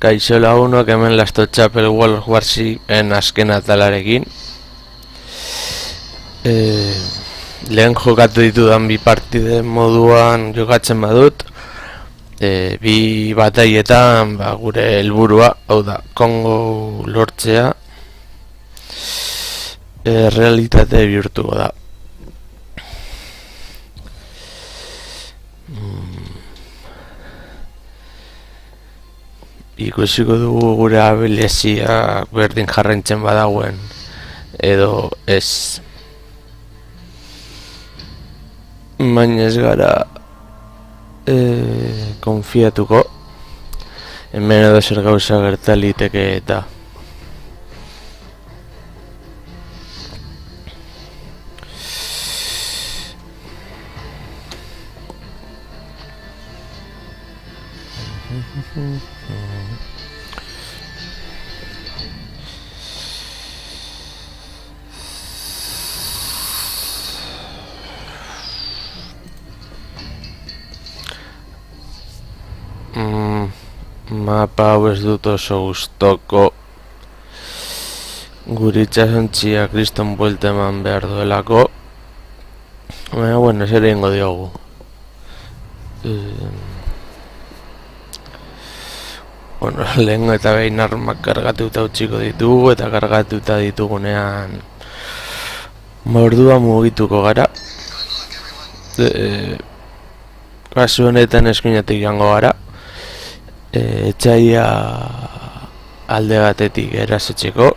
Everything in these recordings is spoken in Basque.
Kaixo lagunok, hemen Last Chapel World Warship-en azken atalarekin. Lehen jokatu ditudan bi partide moduan jokatzen badut. Bi bataietan gure helburua, hau da, Kongo lortzea, realitate bihurtuko da. Ikusiko dugu gure abilizia berdin jarraitzen badagoen edo ez. Baina ez gara konfiatuko. Hemen edo zer gauza gerta liteke eta mapa hau ez dut oso gustoko. Gure itxasontxia kriston buelta eman behar duelako. Baina, bueno, zer egingo diogu. Bueno, lehen eta behin armak kargatuta utziko ditugu eta kargatuta ditugunean orduan mugituko gara. Kasu honetan eskuinatik joango gara. Etxaia alde batetik erasetxeko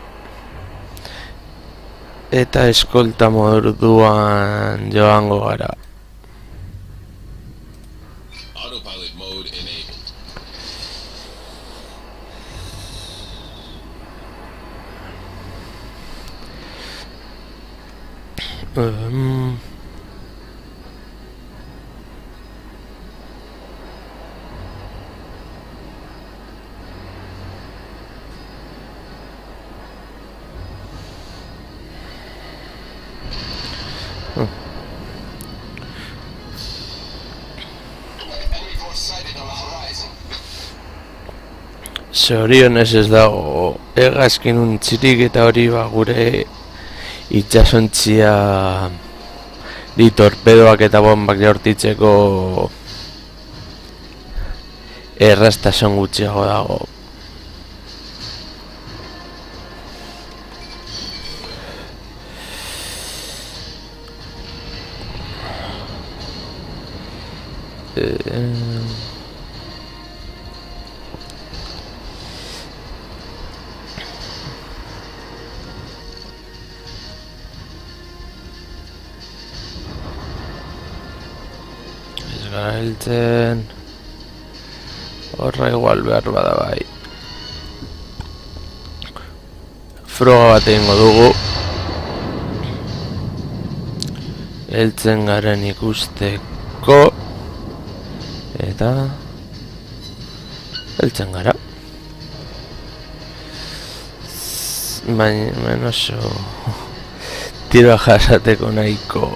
eta eskolta moduan joango gara. Autopilot mode enabled. Zorionez ez dago hegazkin untzirik eta hori gure itxasontzia di torpedoak eta bombak jaurtitzeko erraztasun gutxiago dago. Hiltzen horra igual behar bada bai. Froga bat egingo dugu. Heltzen garen ikusteko eta heltzen gara. Baina oso tiro jasateko nahiko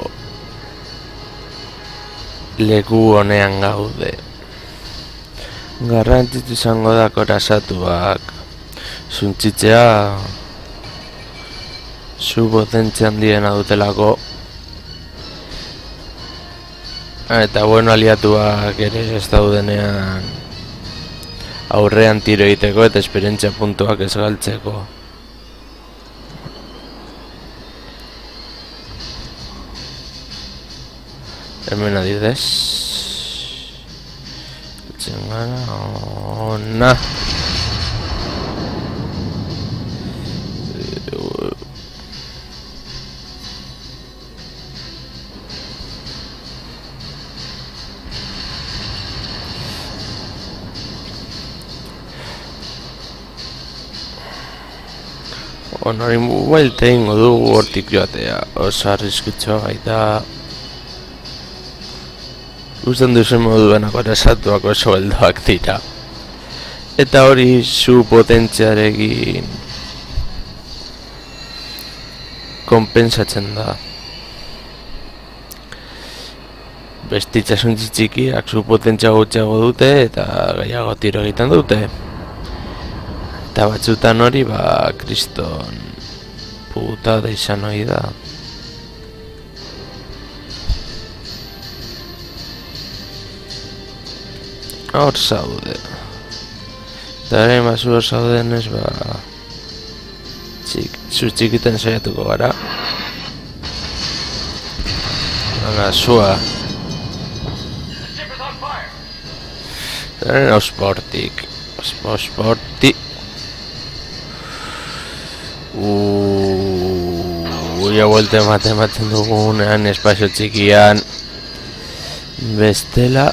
leku honean gaude. Garrantzitsu izango da korazatuak suntsitzea zu potentzia handiena dutelako. Eta bueno, aliatuak ere ez daudenean aurrean tiro egiteko eta esperientzia puntuak ez galtzeko. Hemen adibidez etzen gara ona. Hori buelta egingo dugu hortik joatea, oso arriskutsua baita. Usten duzen moduenak korazatuak oso helduak dira. Eta hori zu potentziarekin konpensatzen da. beste itxasuntzi txikiak zu potentzia gutxiago dute eta gehiago tiro egiten dute. Eta batzutan hori, kriston putada izan hori da. Hor zaude. Eta ere mazu hor zaudenez, txikiten saiatuko gara. Hala, zua. Eta ere ausportik. Ausportik. Ja buelte ematen dugunean espazio txikian. Bestela,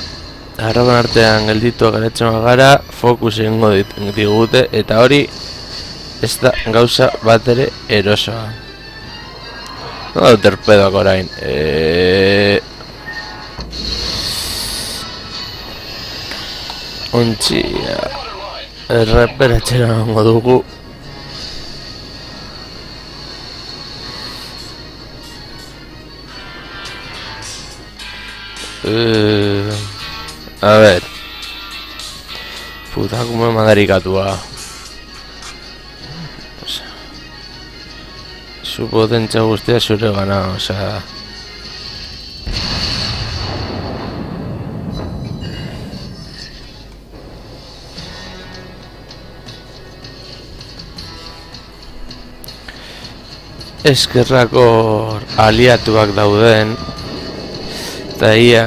arroban artean geldituak garatzen gara, fokus egingo digute, eta hori ez da gauza bat ere erosoa. No da torpedoak orain. Ontsia. Erreperatxera gongo dugu. A ver. Putakume madarikatua. Su potentzia guztia zure gana, osea. Eskerrako aliatuak dauden. Eta ia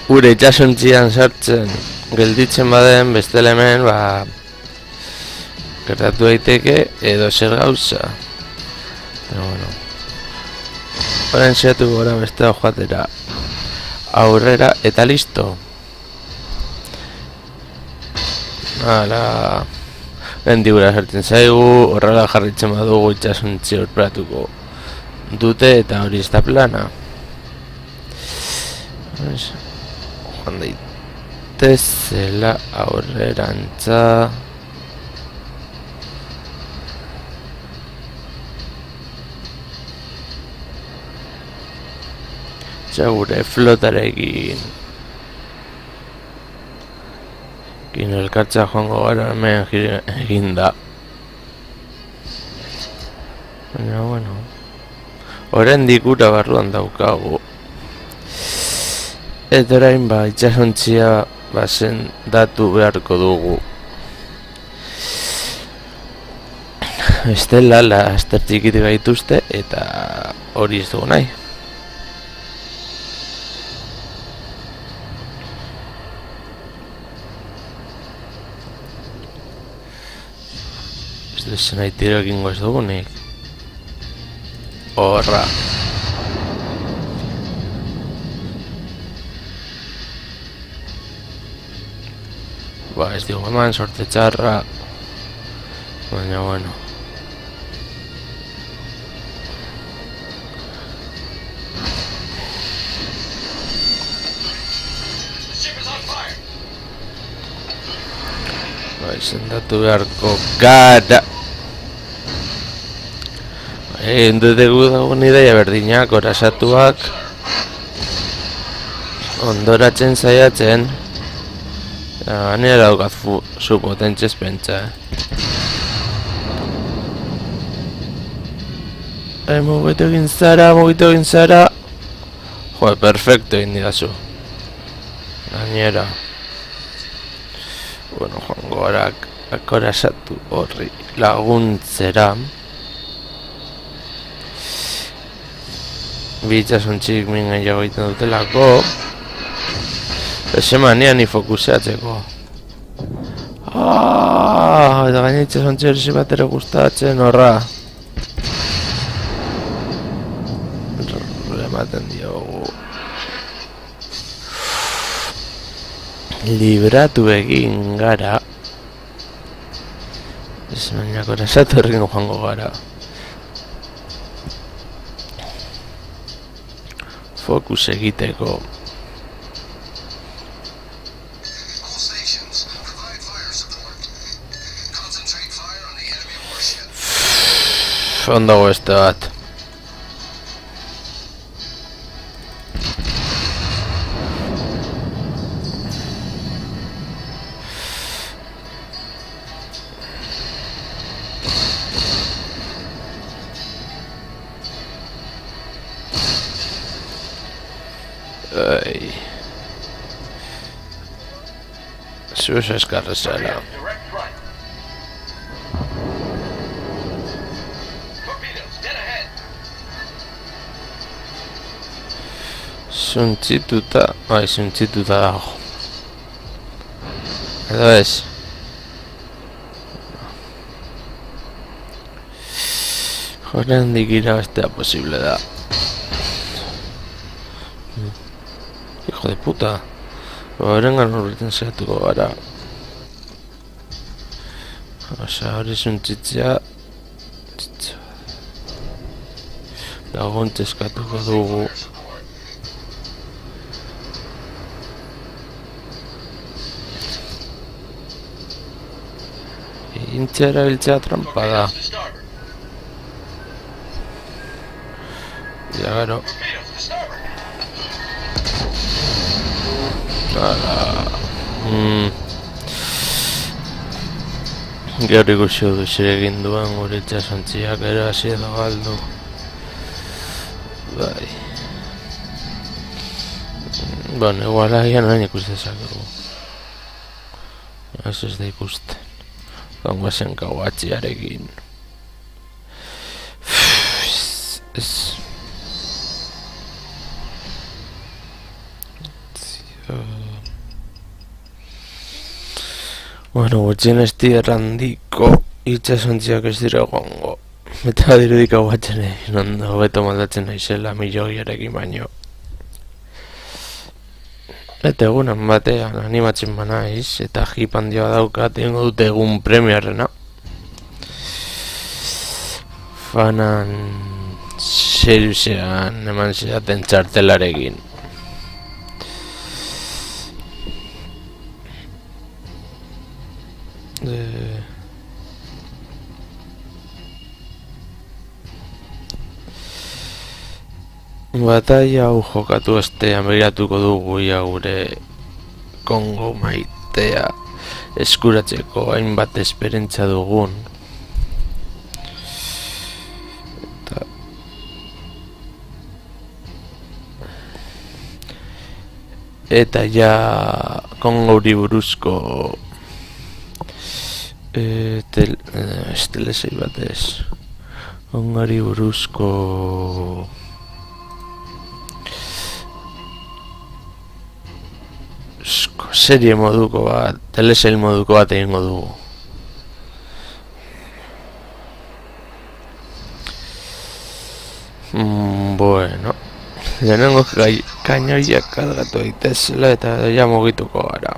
gure itxasontzian sartzen gelditzen baden beste hemen gertatu daiteke edo zer gauza. Pero bueno, orain zeatu gora beste joatera aurrera eta listo. Hala, gendigura sartzen zaigu, horrela jarritzen badugu itxasontzi horpratuko dute eta hori ez da plana. Joan daitezela aurrerantza. Gure flotarekin elkartza joango gara hemen eginda. Baina, bueno, oraindik ura barruan daukagu. Eta orain itxasontzia sendatu beharko dugu. Estela laster txikitik gaituzte eta hori ez dugu nahi. Ez duzen nahi tiro egingo ez dugunik. Horra. Ez digo eman sorte txarra. Baina, bueno. Sendatu beharko gara. Dutegu dagoen ideia berdinak, orasatuak ondoratzen saiatzen. Nire daukat zu potentziaz pentsa. Mugitu egin zara. Joe, perfecto egin didazu. Gainera. Bueno, joango harak akorasatu horri laguntzera. Bitxasontzik mingen jago egiten dutelako. Ese manian ni fokuseatzeko. Eta gaina itxasontzik hori bat ere gustatzen horra. Ematen diogu. Libratu egin gara. Ez maniako erasatu horrekin joango gara. Fokus egiteko. Ondago beste bat. Ai. Zuz eskarrezara. Direct front. Torpedoes, dead ahead. Suntzituta dago. Edo ez. Jorendik irabaztea posible da. Hijo de puta. Horrengan horretan zehatuko gara. Osa, hori zuntzitzea. Laguntza eskatuko dugu. Intxa erabiltzea trampa da. To starboard. Ja, gero. Torpedoes to starboard. Gero ikusi du ziregin duen gure itxasontziak ero hasi edo galdu. Bai. Bueno, igual agian orain ikusi dezakegu. Ez da ikusten. Gongo zen kauatziarekin. Ez... Bueno, gutxien ez errandiko itxasontziak ez dira egongo. Eta dirudik hau batzen egin ondo hobeto moldatzen naizela milioiarekin baino. Eta egunan batean animatzen banaiz eta hip handia daukat egingo dute egun premiarrena. Fanan seriusean eman zidaten txartelarekin. Bataia hau jokatu ostean begiratuko dugu ia gure Kongo maitea eskuratzeko hainbat esperentza dugun. Eta ja Kongori buruzko estelesei batez Kongori buruzko serie moduko bat, telesail moduko bat egingo dugu. Bueno, lehenengo kainoiak kargatu daitezela eta ja mugituko gara.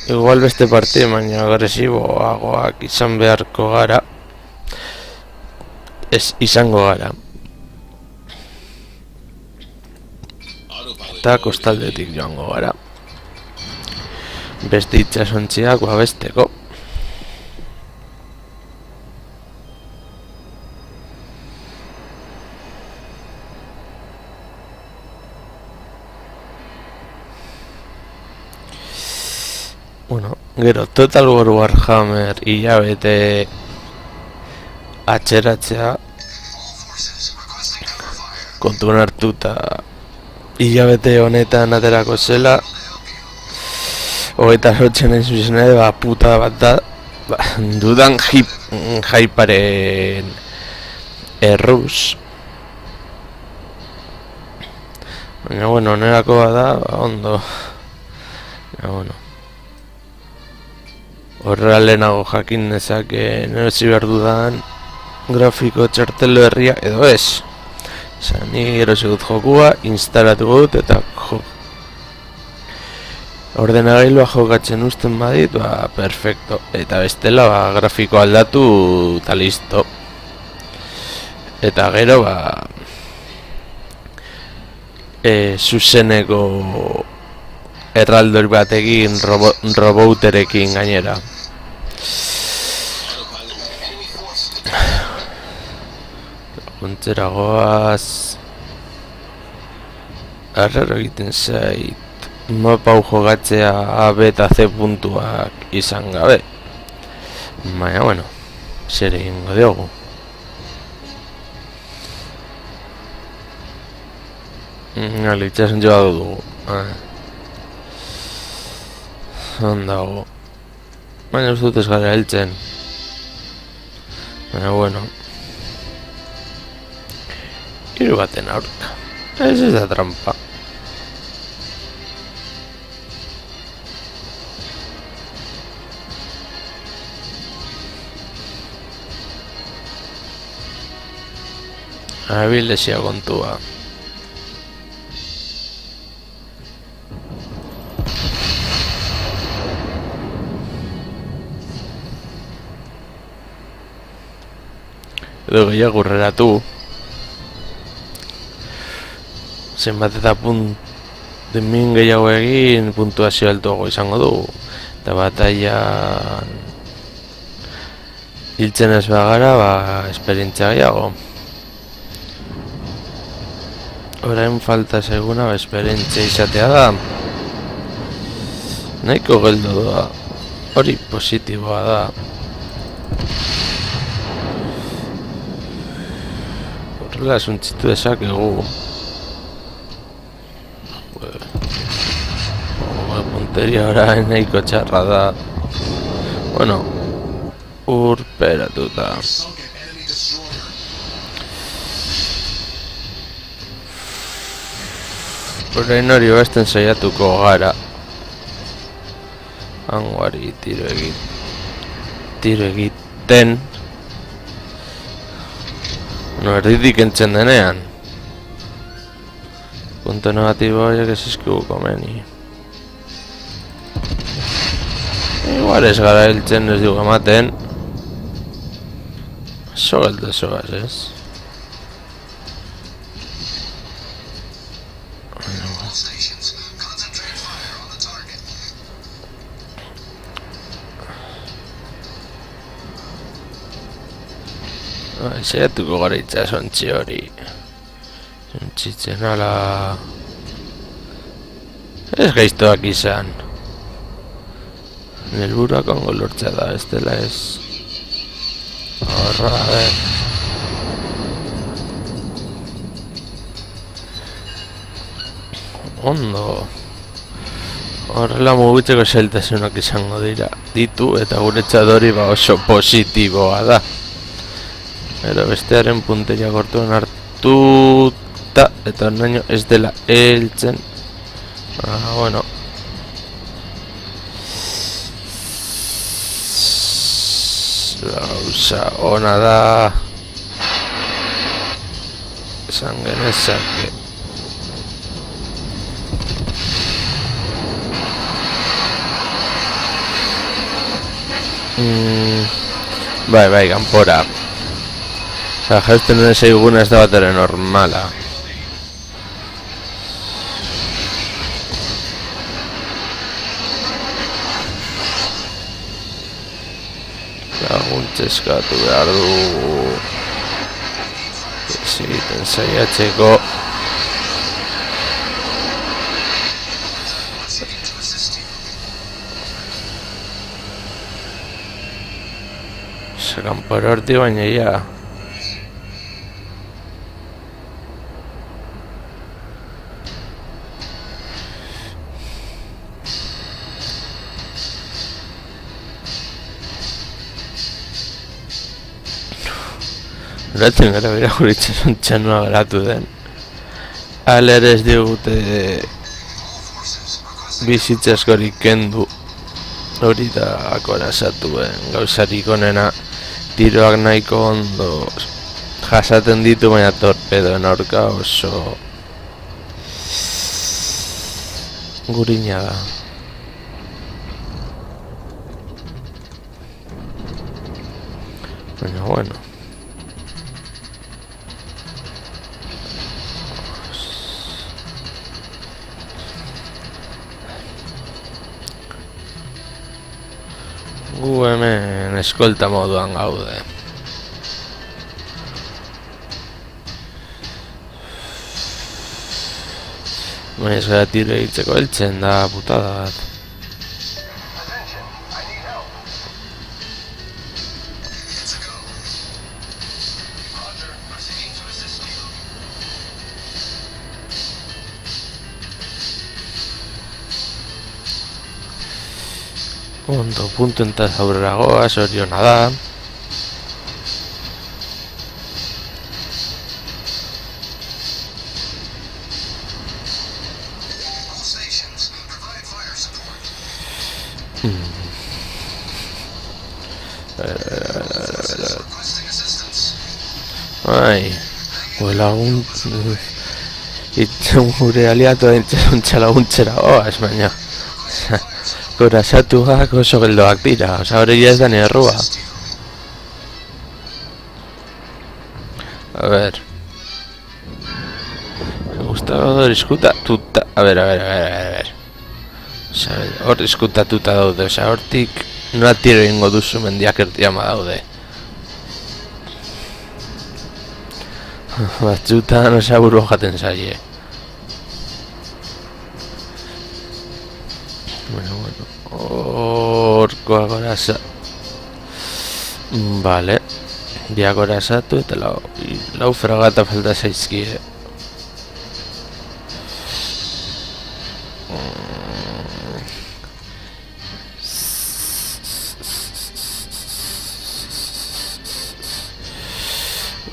Igual beste partida baina agresiboagoak izan beharko gara. Ez izango gara. Eta kostaldetik joango gara. Beste itxasontziak babesteko. Bueno, gero Total War Warhammer hilabete atxeratzea kontuan hartuta hilabete honetan aterako zela 28 nahi zuzen ere, puta bat da, dudan hyparen erruz. Baina, bueno, onerako bada, ondo. Baina, bueno. Horrela lehenago jakin nezake nerozi behar dudan grafiko txartelo herria edo ez. Zan, ni erosi dut jokua, instalatuko dut eta ordenagailua jokatzen uzten badit, perfecto. Eta bestela, grafiko aldatu eta listo. Eta gero, zuzeneko erraldor batekin robouterekin gainera. Kontzera goaz. Arraro egiten zait mapa hau jogatzea A, B eta C puntuak izan gabe. Baina, bueno, zer egingo diogu. Itxasun joa dugu. Ondago. Baina ez dut ez gara heltzen. Baina bueno. Hiru baten aurka. Ez da trampa. Abilesia kontua. Edo gehiago urreratu. Zenbat eta min gehiago egin puntuazio altuago izango du. Eta bataian hiltzen ez bagara, esperientzia gehiago. Orain falta seguna esperientzia izatea da. Nahiko geldo da. Hori positiboa da. Horrela suntzitu dezakegu. Punteria orain nahiko txarra da. Bueno, urperatuta. Orain hori basten saiatuko gara. Hangoari tiro egiten. No, erditik entzen denean. Punto negatibo horiek ez izkigu komeni. Igual ez gara heltzen ez dugu ematen. Zo geldo zoaz ez. Zaiatuko gara itxasontzi hori. Zontzitzen ala... Ez gaiztoak izan. Helburuak ongo lortzea da, ez dela ez. Horra, a ver. Ondo. Horrela mugitzeko zailtasunak izango dira. Ditu eta guretzat hori oso positiboa da. Pero bestearen punteria gortuan hartuta eta naino ez dela heltzen. Bueno. Gauza ona da. Esan genezake. Bai, kanpora. Osa, jausten ez eguna ez da bat ere normala. Laguntzeskatu behar du. Ez egiten saiatzeko. Osa, kanpora horti baina ya. Horatzen gara bera guritzen txanua geratu den. Aler ez digute bizitza askorik kendu. Hori da akorazatuen gauzarik onena. Tiroak nahiko ondo jasaten ditu, baina torpedoen aurka oso gurina da. Baina bueno. Gu hemen eskolta moduan gaude. Baina ez gara tiro egitzeko heltzen da putada bat. Attention, I need help. Roger, proceeding to assist you. Ondo, puntuentaz aurrera goaz, horiona da. All stations, provide fire support. Requesting assistance. Ai, lagun... Itzen gure aliatu entzera laguntzera goaz, baina... Korasatuak oso geldoak dira, oza hori ez da ni errua. A ver... Me gustaba diskutatuta... A ver... Oza, hor diskutatuta daude, oza, hortik... Nola tiro ingo duzu mendiak erdiama daude. Batzutan oza burua jaten zaie. Bueno... Horkoa goraza... Vale... Biak gorazatu eta lau fragata falta zaizkie.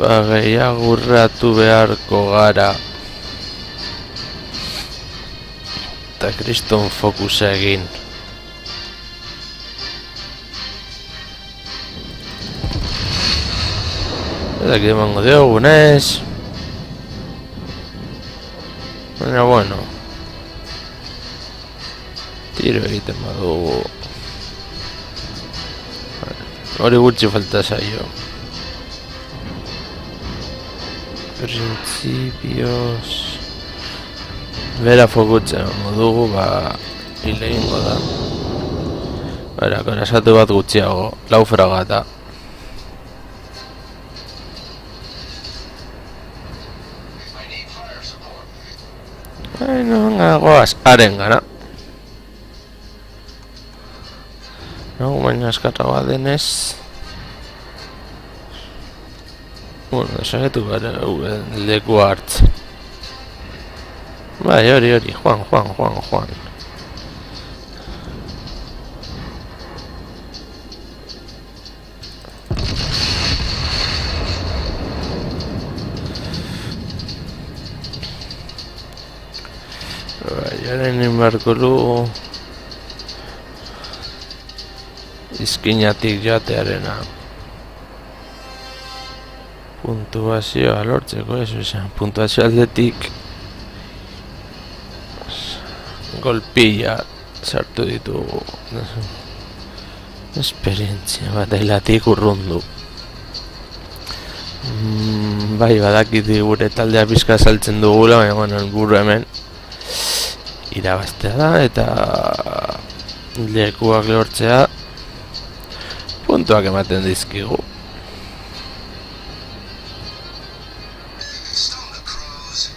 Gehiago urratu beharko gara. Eta kriston fokusa egin. Eta que emango diogunez. Baina bueno. Tiro egiten badugu. Hori gutxi falta zaio. Principios... Bera fokutzen modugu, hile ingo da. Bera, korasatu bat gutxiago, lau fragata. I need fire support. Bueno, venga, goaz, haren gana. No, baina eskarra bat denez... Bueno, desagetu gara leku hartz. Bai, hori, Juan. Bai, haren inbarko du... Izkinatik joatearena. Puntuazioa lortzeko ez, puntuazio aldetik golpilla sartu ditugu. Esperientzia bat ailatik urrundu. Bai, badakit gure taldea pizka saltzen dugula, baina bueno, helburu hemen irabaztea da eta lekuak lortzea puntuak ematen dizkigu. Stone the crows.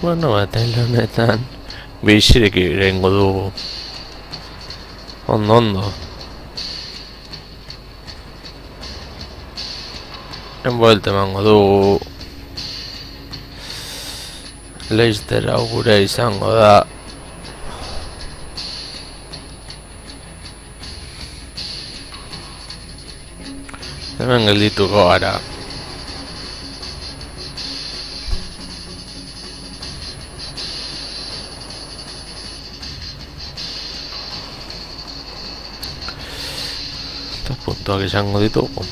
Bueno, bataila honetan bizirik irengo dugu. Ondo. Enbuelte emango dugu. Leicester hau gure izango da. Hemen geldituko gara. Eta puntuak izango ditugu.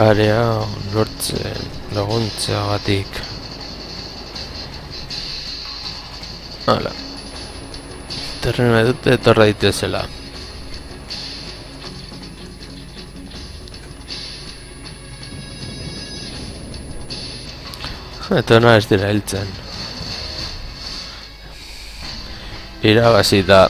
Area lortzen laguntzea batik. Hala. Terreno dute etorra ditezela. Eta no ez dira hiltzen. Irabazi da.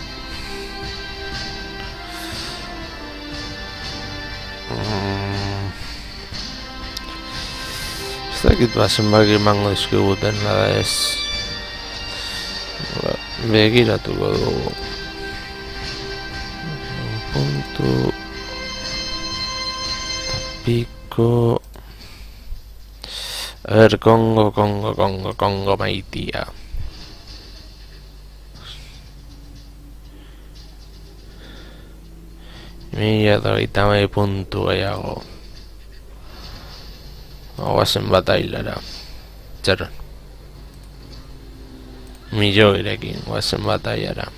Ez dakit zenbaki emango dizkiguten nada ez. Begiratuko dugu. Puntu Pico. A ver, Congo maitia. Mila eta puntu gehiago. Guazen batailara. Txarron. Milloirekin guazen batailara.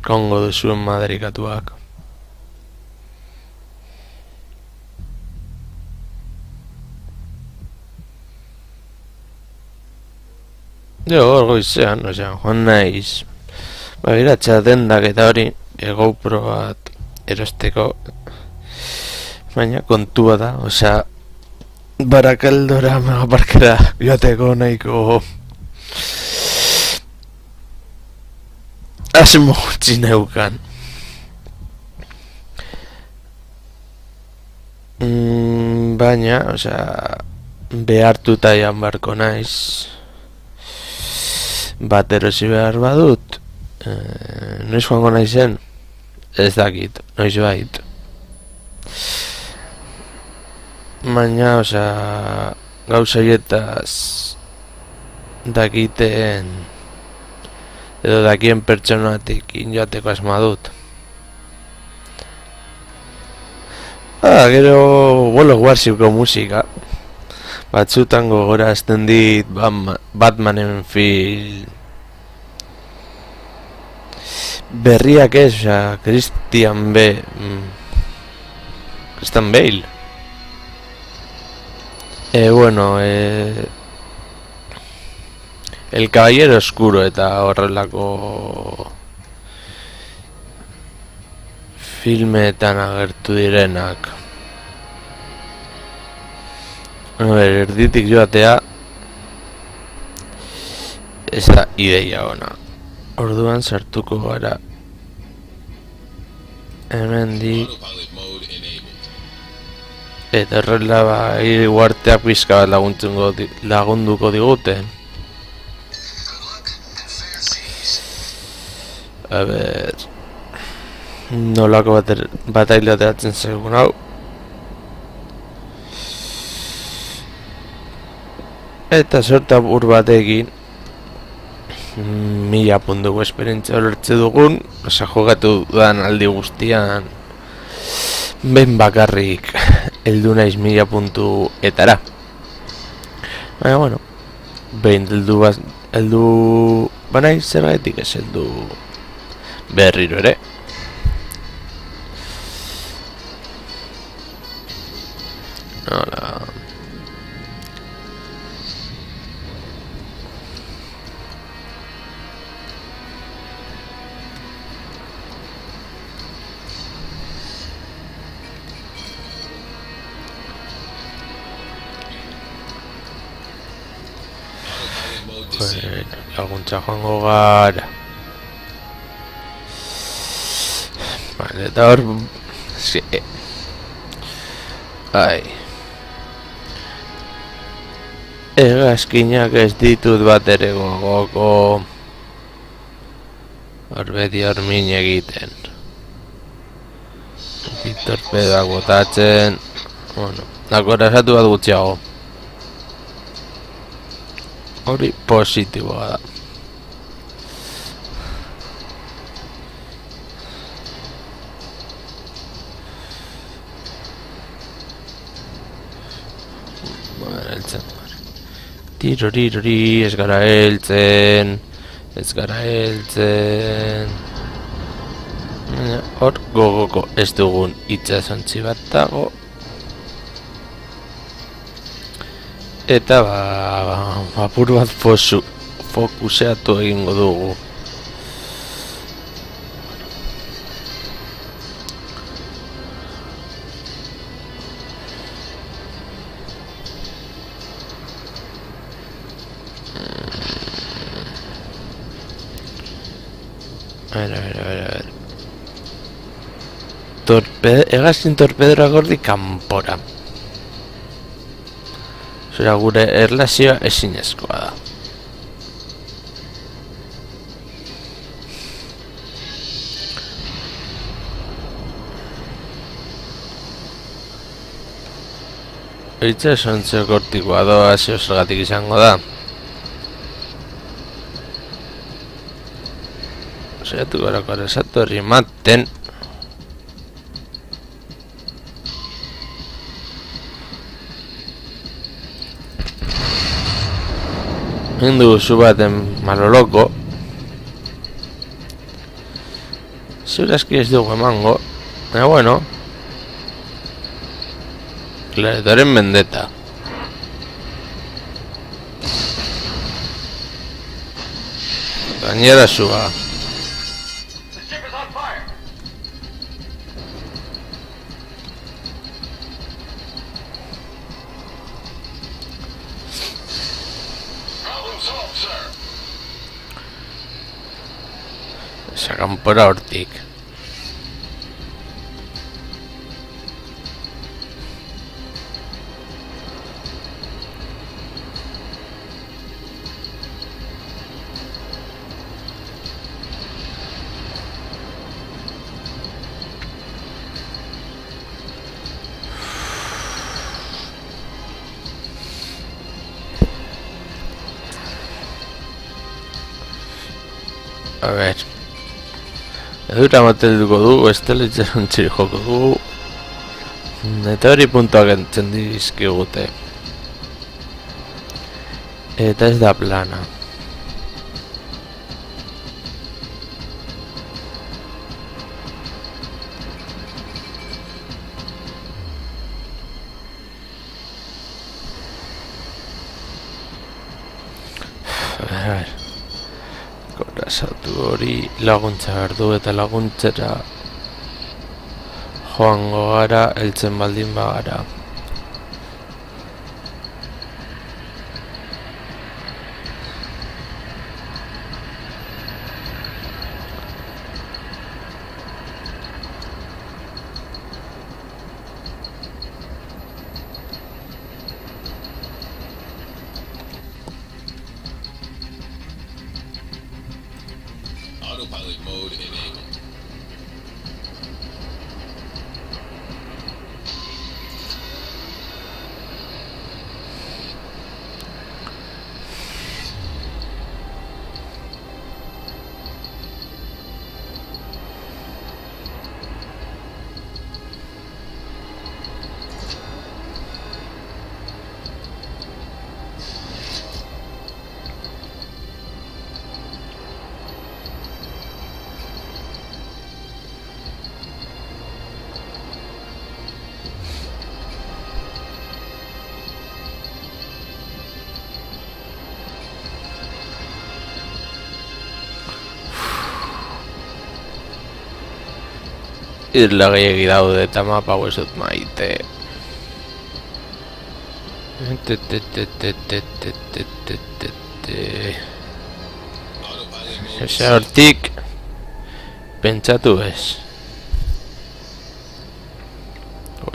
Kongo duzuen madarikatuak. Hor goizean, joan naiz. Begiratxa dendak eta hori GoPro bat erosteko. Baina kontua da, Barakaldora megaparkera joateko nahiko asmo gutxi neukan. Baina, behartuta jan barko naiz. Bat erosi behar badut. Noiz joango naizen? Ez dakit, noiz bait. Baina, gauzaietaz dakiten edo dakien pertsonatik joateko asma dut. Gero World of Warshipko musika. Batzutan gogora azten dit Batmanen film berriak ez, Christian Bale. El Caballero Oscuro eta horrelako filmeetan agertu direnak. Erditik joatea ez da ideia ona. Orduan sartuko gara hemendik Autopilot mode enabled. eta horrela uarteak pizka bat lagunduko digute. Good luck and fair seas. A ber, nolako bataila ateratzen zaigun hau. Eta sorta apur batekin 1000 puntuko esperientzia lortze dugun, jogatu dudan aldi guztian behin bakarrik heldu naiz 1000 puntuetara. Baina, behin heldu banaiz zergatik ez heldu berriro ere. Hola. Laguntza joango gara. Vale, eta hor... Hegazkinak ez ditut bat ere gogoko. Hor beti hor min egiten. Torpedoak botatzen. Akorazatu bat gutxiago. Hori positiboa da. Heltzen gara. Tirorirori, ez gara heltzen. Hor gogoko ez dugun itxasontzi bat dago. Eta apur bat fokuseatu egingo dugu. A ver. Hegazkin torpedora gordi kanpora. Zera gure erlazioa ezinezkoa da. Eitza esantzeo kortikoa doa zergatik izango da. Zeratu gorako aresatu herri maten. Hindu zu baten maloloko. Segurazki ez dugu emango. Baina bueno. Gladiatoren vendetta. Gainera suba. The ship is on fire. Problem solved, sir. Sacan por hortik. A ver. Edura matelduko du, bestela itxerontxiri joko dugu. Eta hori puntuak entzen dizkigute. Eta ez da plana. A ver. Korazatu hori laguntza behar du eta laguntzera joango gara, heltzen baldin bagara. Autopilot mode enabled. Irla gehiagi daude eta mapa hau ez dut maite. Autopilot mode Ese hortik pentsatu ez.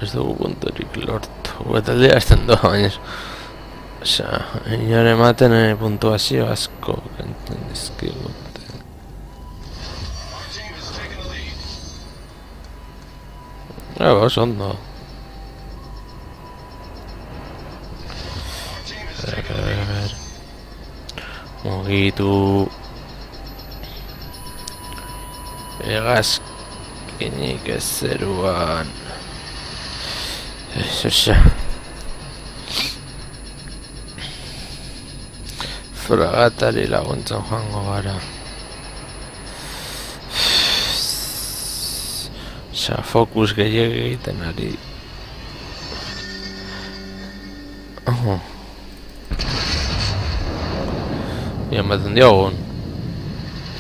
Ez dugu punturik lortu. Eta aldea ezten doa, baina osea, inore ematen puntuazio asko kentzen dizkigute. Our team has taken the lead. Oso ondo. Our team has taken the lead. Mugitu. Hegazkinik ez zeruan. Osea. Fragatari laguntzen joango gara. Osea, fokus gehiago egiten ari. ematen diogun.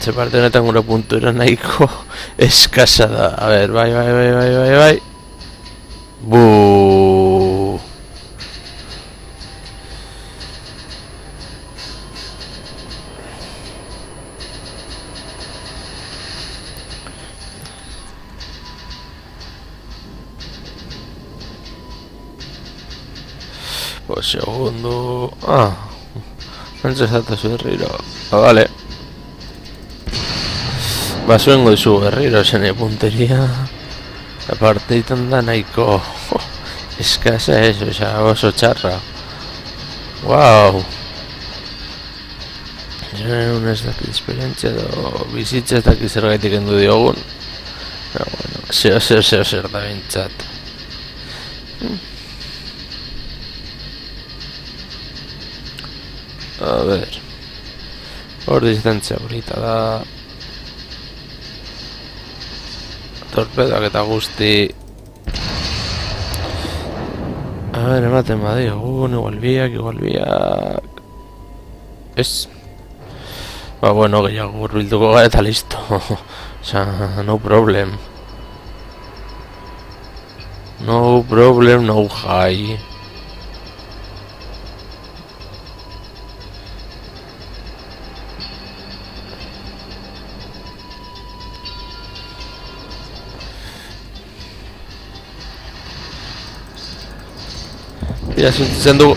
Ze parte honetan gure puntura nahiko eskasa da. A ber, bai. Buuuu. Pues segundo... antes zatozu berriro. Vale. Bazuengo dizu berriro zene punteria. Parteitan da nahiko... eskasa ez, oso txarra. Wow. Un ez dakit esperientzia edo bizitza ez dakit zergaitik endu diogun. Bueno, zer da bintzat. A ver. Hor distantzia bonita da. Torpedoak eta guzti. A ver, ematen badiogun, igual biak. Ez. Ba, bueno, gehiago hurbilduko gara eta listo. Osa, no problem. No problem, no high. Tira sentitzen dugu.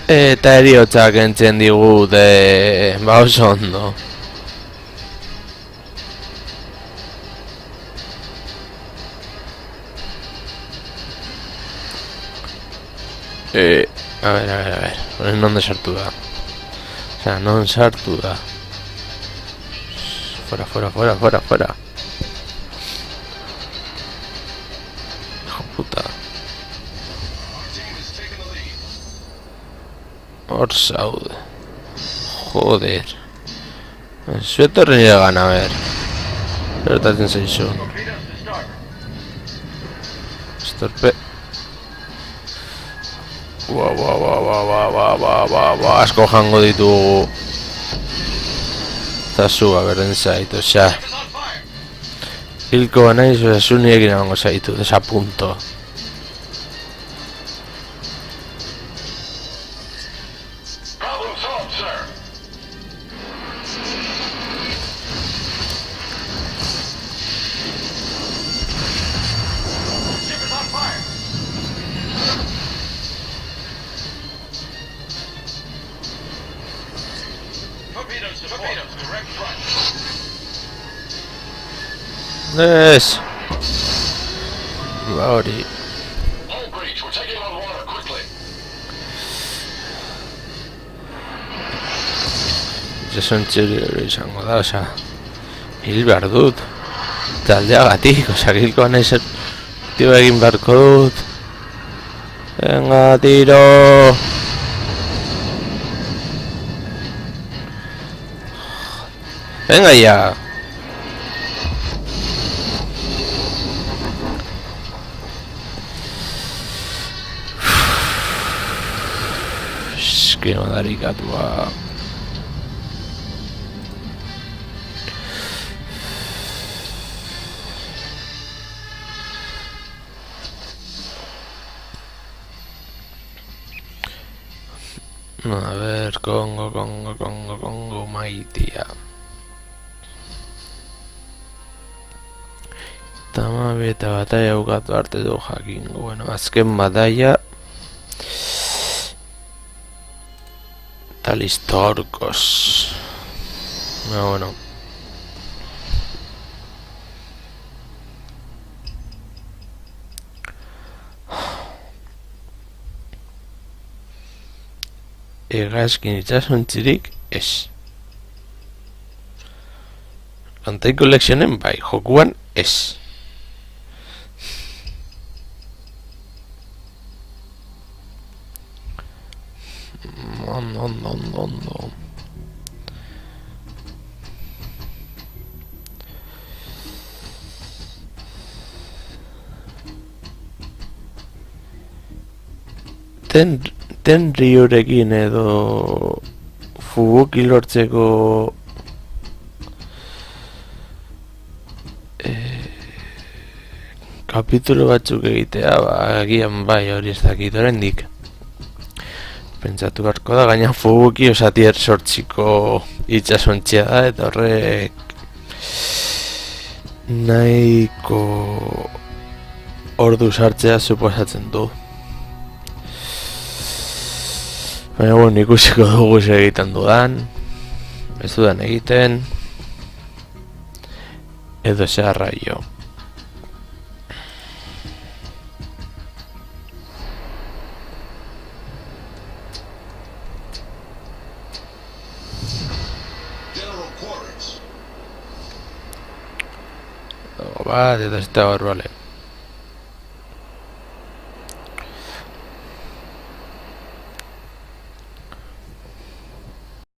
Eta eriotzak entzen digute, ba oso ondo. A ver, non sartu da. Osea, non sartu da. Fuera. Puta. Hor zaude. Joder. Zuetorren iragan, a ver. Zertatzen zaizu. Estorpe. Asko jango ditugu. Eta zuba berden zaitu, xa. Hilko banaiz, zuniekin emango zaitu, desapunto. Problem solved, sir. Ship is on fire. Torpedoes direct front. Ez. Ba hori. Hull breach, we're taking on water quickly. Zesontxeri hori izango da, oza. Hil behar dut. Taldeagatik, oza, hilko nahi tiro egin beharko dut. Venga, tiro! Venga ya! Que no darikatua. A ver, Congo, maitia. Tamabi eta bataia bukatu arte du jakingo. Bueno, azken bataia. Eta listo, orcos. Bueno. Hegazkin itxasontzirik ez. Lantai kolekzionen bai, jokuan ez. Ondo. Tenryurekin edo Fubuki lortzeko kapitulu batzuk egitea, agian bai hori ez dakit oraindik. Pentsatu beharko da, gaina Fubuki osatier sortziko itxasontzia da, eta horrek nahiko ordu sartzea suposatzen du. Baina bueno, ikusiko dugu egiten dudan, ez dudan egiten, edo zeharraio. General quarters. Bat, eta ez da hor, bale.